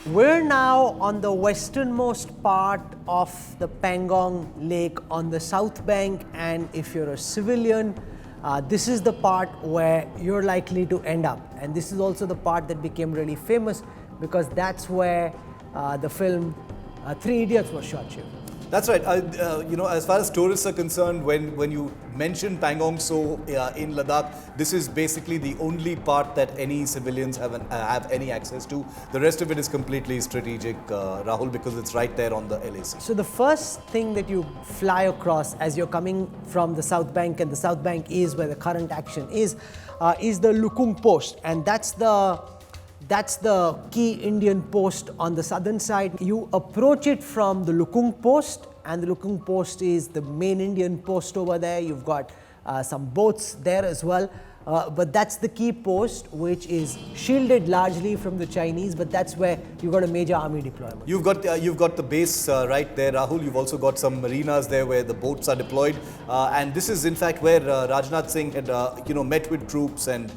We're now on the westernmost part of the Pangong Lake on the south bank, and if you're a civilian, this is the part where you're likely to end up. And this is also the part that became really famous because that's where the film Three Idiots was shot, Shiv. That's right. As far as tourists are concerned, when you mention Pangong in Ladakh, this is basically the only part that any civilians have any access to. The rest of it is completely strategic, Rahul, because it's right there on the LAC. So the first thing that you fly across as you're coming from the South Bank, and the South Bank is where the current action is the Lukung Post, and that's the key Indian post on the southern side. You approach it from the Lukung Post, and the Lukung Post is the main Indian post over there. You've got some boats there as well. But that's the key post, which is shielded largely from the Chinese, but that's where you've got a major army deployment. You've got the base right there, Rahul. You've also got some marinas there where the boats are deployed, and this is in fact where Rajnath Singh had met with troops and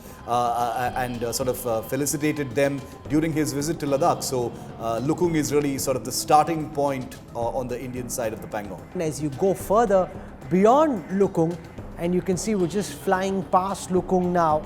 sort of felicitated them during his visit to Ladakh. So Lukung is really sort of the starting point on the Indian side of the Pangong. And as you go further beyond Lukung, and you can see we're just flying past Lukung now.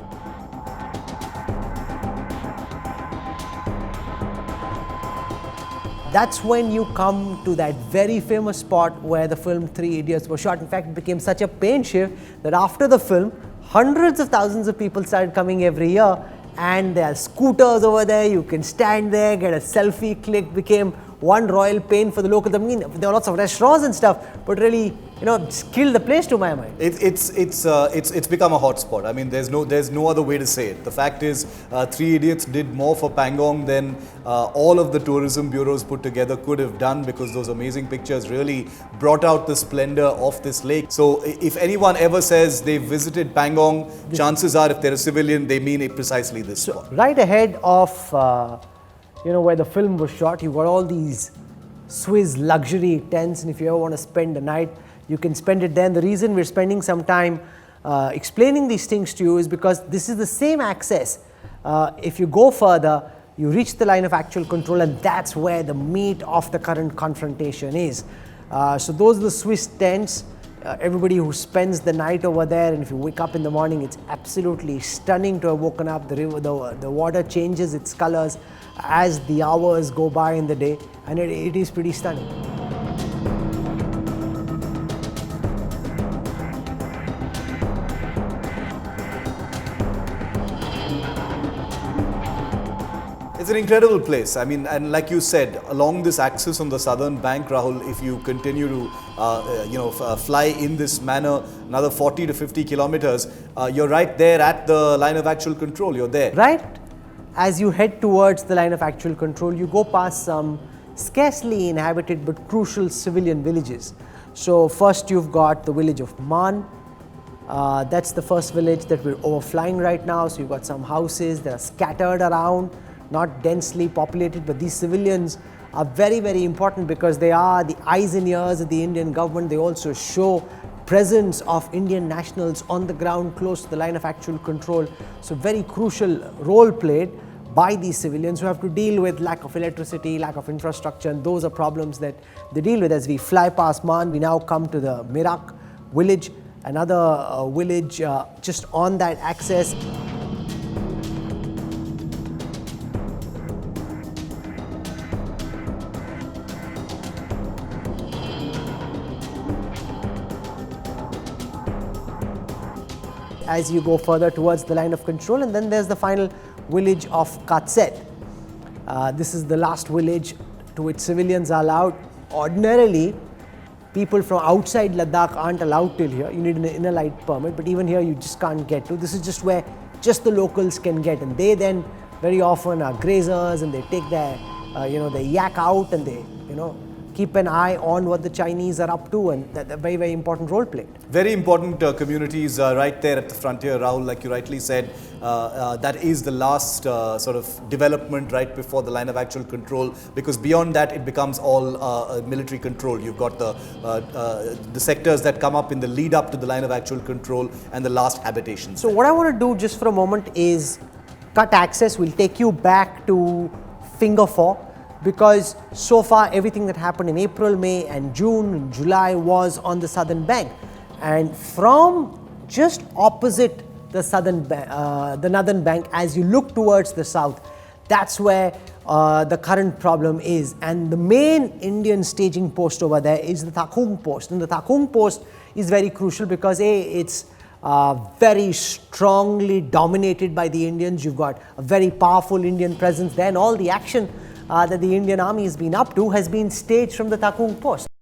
That's when you come to that very famous spot where the film Three Idiots was shot. In fact, it became such a pain, Shiv, that after the film, hundreds of thousands of people started coming every year, and there are scooters over there. You can stand there, get a selfie click. Became one royal pain for the locals. I mean, there were lots of restaurants and stuff, but really, just killed the place to my mind. It's become a hot spot. I mean, there's no other way to say it. The fact is, Three Idiots did more for Pangong than all of the tourism bureaus put together could have done, because those amazing pictures really brought out the splendor of this lake. So if anyone ever says they've visited Pangong, chances are, if they're a civilian, they mean it precisely this spot. Right ahead of where the film was shot, you've got all these Swiss luxury tents, and if you ever want to spend a night, you can spend it there. And the reason we're spending some time explaining these things to you is because this is the same access. If you go further, you reach the line of actual control, and that's where the meat of the current confrontation is. So those are the Swiss tents. Everybody who spends the night over there, and if you wake up in the morning, it's absolutely stunning to have woken up. The river, the water changes its colors as the hours go by in the day, and it is pretty stunning. It's an incredible place. I mean, and like you said, along this axis on the southern bank, Rahul, if you continue to fly in this manner another 40 to 50 kilometers, you're right there at the line of actual control. You're there. Right. As you head towards the line of actual control, you go past some scarcely inhabited but crucial civilian villages. So first you've got the village of Man. That's the first village that we're overflying right now. So you've got some houses that are scattered around, not densely populated, but these civilians are very, very important because they are the eyes and ears of the Indian government. They also show presence of Indian nationals on the ground close to the line of actual control. So very crucial role played by these civilians who have to deal with lack of electricity, lack of infrastructure, and those are problems that they deal with. As we fly past Man, we now come to the Mirak village, another village just on that axis. As you go further towards the line of control, and then there's the final village of Katset. This is the last village to which civilians are allowed. Ordinarily, people from outside Ladakh aren't allowed till here. You need an inner light permit, but even here you just can't get to. This is just where just the locals can get, and they then very often are grazers, and they take their their yak out, and they keep an eye on what the Chinese are up to, and that's a very, very important role played. Very important communities right there at the frontier, Rahul, like you rightly said. That is the last sort of development right before the line of actual control, because beyond that it becomes all military control. You've got the sectors that come up in the lead up to the line of actual control and the last habitations. So what I want to do just for a moment is cut access. We'll take you back to Finger 4. because so far everything that happened in April, May and June and July was on the southern bank. And from just opposite the the northern bank, as you look towards the south, that's where the current problem is. And the main Indian staging post over there is the Takung Post. And the Takung Post is very crucial because it's very strongly dominated by the Indians. You've got a very powerful Indian presence there, and all the action that the Indian army has been up to has been staged from the Takung Post.